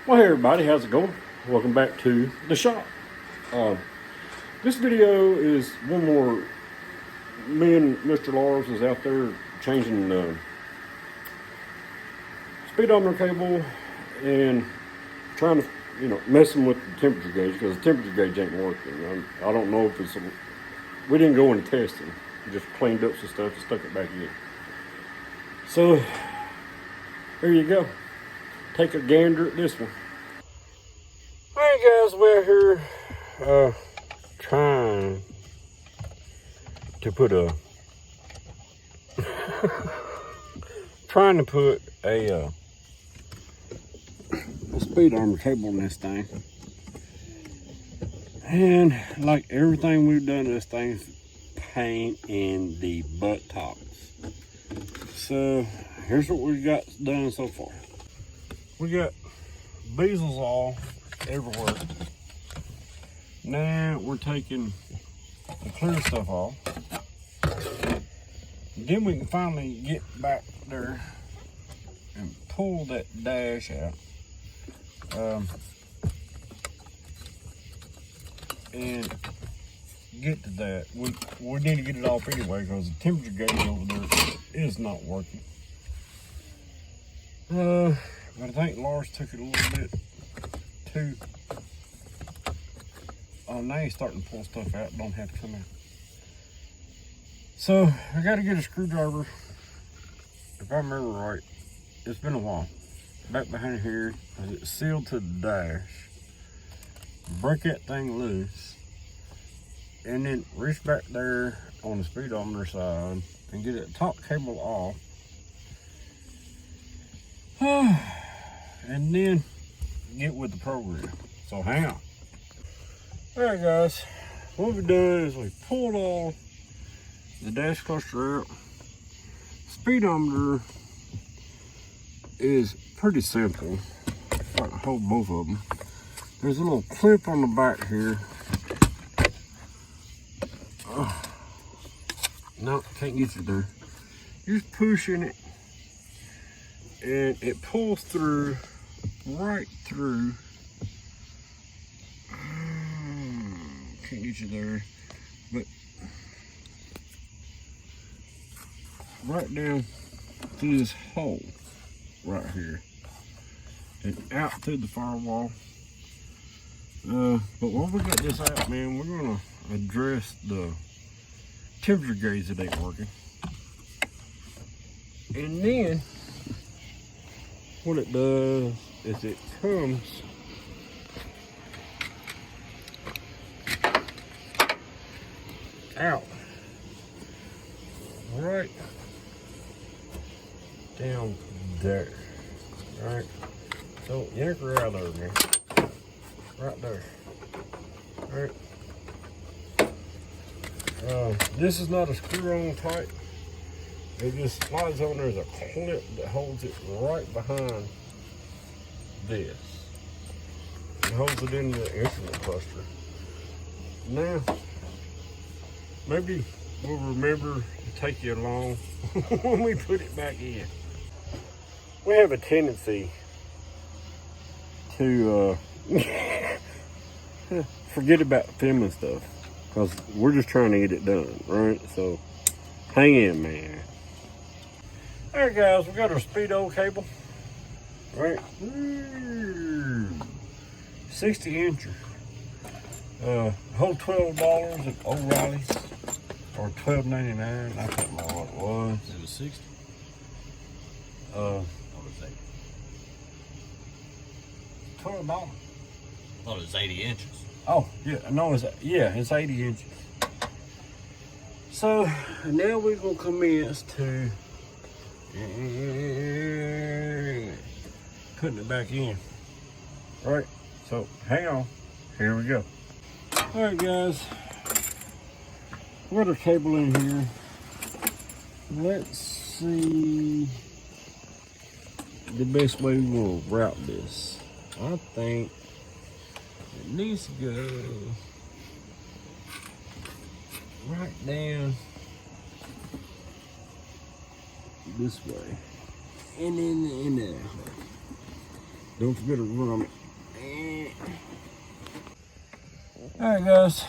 Well, hey everybody, how's it going? Welcome back to the shop. Uh, this video is one more. Me and Mr. Lars is out there changing the speedometer cable and trying to, messing with the temperature gauge because the temperature gauge ain't working. I don't know if it's. We didn't go into testing. We just cleaned up some stuff and stuck it back in. So there you go. Take a gander at this one. Alright guys, we're here trying to put a speedometer cable in this thing. And like everything we've done to this thing, pain in the buttocks. So here's what we've got done so far. We got bezels all everywhere. Now we're taking the clear stuff off. Then we can finally get back there and pull that dash out. And get to that. We need to get it off anyway because the temperature gauge over there is not working. But I think Lars took it a little bit too. Oh, now he's starting to pull stuff out. Don't have to come out. So I got to get a screwdriver. If I remember right, it's been a while. Back behind here, it's sealed to the dash. Break that thing loose, and then reach back there on the speedometer side and get that top cable off. And then get with the program. So hang on. Alright guys, what we've done is we pulled all the dash cluster out. Speedometer is pretty simple. If I can hold both of them. There's a little clip on the back here. Oh, no, can't get you there. You're just pushing it and it pulls through, right through. Can't get you there, but right down through this hole right here and out through the firewall. But while we got this out, man, we're gonna address the temperature gauge that ain't working. And then what it does is it comes out right down there. Right? So yank her out of there, man. Right there. Alright. This is not a screw-on type. It just slides on. There's a clip that holds it right behind this. It holds it in the instrument cluster. Now, maybe we'll remember to take you along when we put it back in. We have a tendency to forget about filming stuff because we're just trying to get it done, right? So hang in, man. All right, guys, we got our speedo cable, right? 60 incher. Whole $12 at O'Reilly's or $12.99. I can't remember what it was. It was 60. $12. I thought it was 80 inches. Oh, yeah, no, it's 80 inches. So now we're gonna commence to putting it back in. All right, so hang on, here we go. All right, guys, we got our cable in here. Let's see the best way we'll route this. I think it needs to go right down this way and then in there. Don't forget to run it. Alright guys,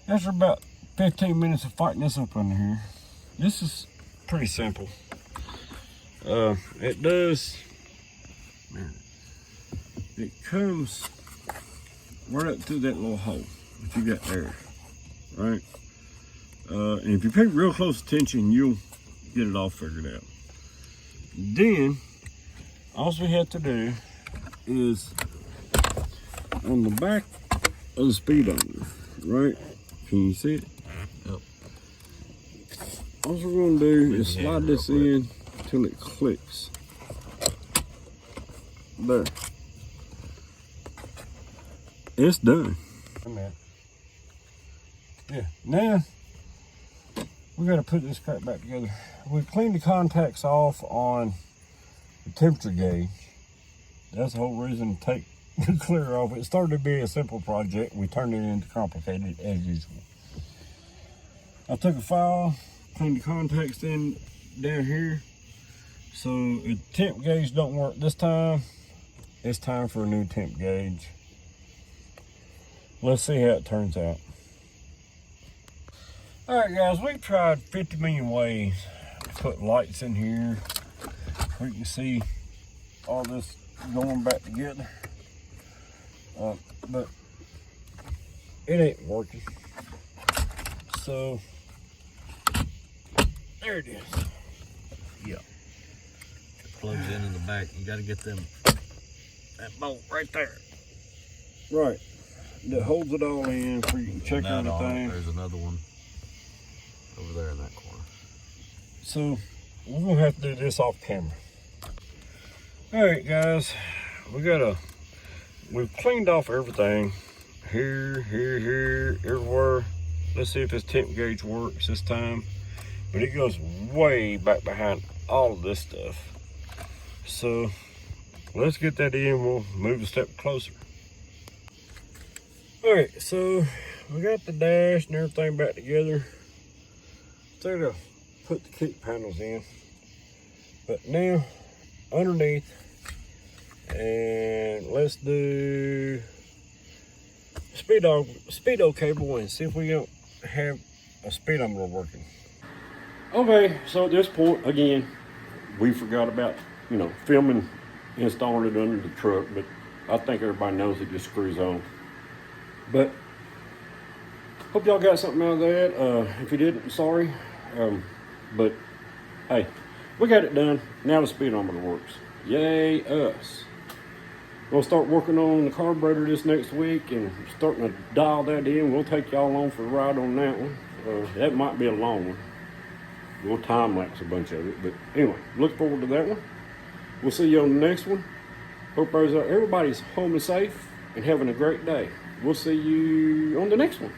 after about 15 minutes of fighting this up under here, this is pretty simple. It does, man, it comes right up through that little hole that you got there, right? And if you pay real close attention, you'll get it all figured out. Then, all we have to do is on the back of the speedometer, right? Can you see it? Yep. All we're gonna do is slide this in till it clicks. There. It's done. Yeah, now we gotta put this crap back together. We cleaned the contacts off on the temperature gauge. That's the whole reason to take the clear off. It started to be a simple project. We turned it into complicated as usual. I took a file, cleaned the contacts in down here. So if the temp gauge don't work this time, it's time for a new temp gauge. Let's see how it turns out. Alright guys, we've tried 50 million ways to put lights in here. We can see all this going back together. But it ain't working. So there it is. Yeah. It plugs in the back. You gotta get them, that bolt right there. Right. That holds it all in so you can check everything. There's another one over there in that corner. So we're gonna have to do this off camera. Alright guys, we've cleaned off everything. Here, everywhere. Let's see if this temp gauge works this time. But it goes way back behind all of this stuff. So let's get that in, we'll move a step closer. Alright, so we got the dash and everything back together. Started to put the kick panels in. But now, underneath, and let's do speedo cable and see if we don't have a speedometer working. Okay, so at this point, again, we forgot about, filming, installing it under the truck, but I think everybody knows it just screws on. But hope y'all got something out of that. If you didn't, sorry. But hey, we got it done. Now the speedometer works. Yay us. We'll start working on the carburetor this next week and starting to dial that in. We'll take y'all along for a ride on that one. That might be a long one. We'll time lapse a bunch of it. But anyway, look forward to that one. We'll see you on the next one. Hope everybody's home and safe and having a great day. We'll see you on the next one.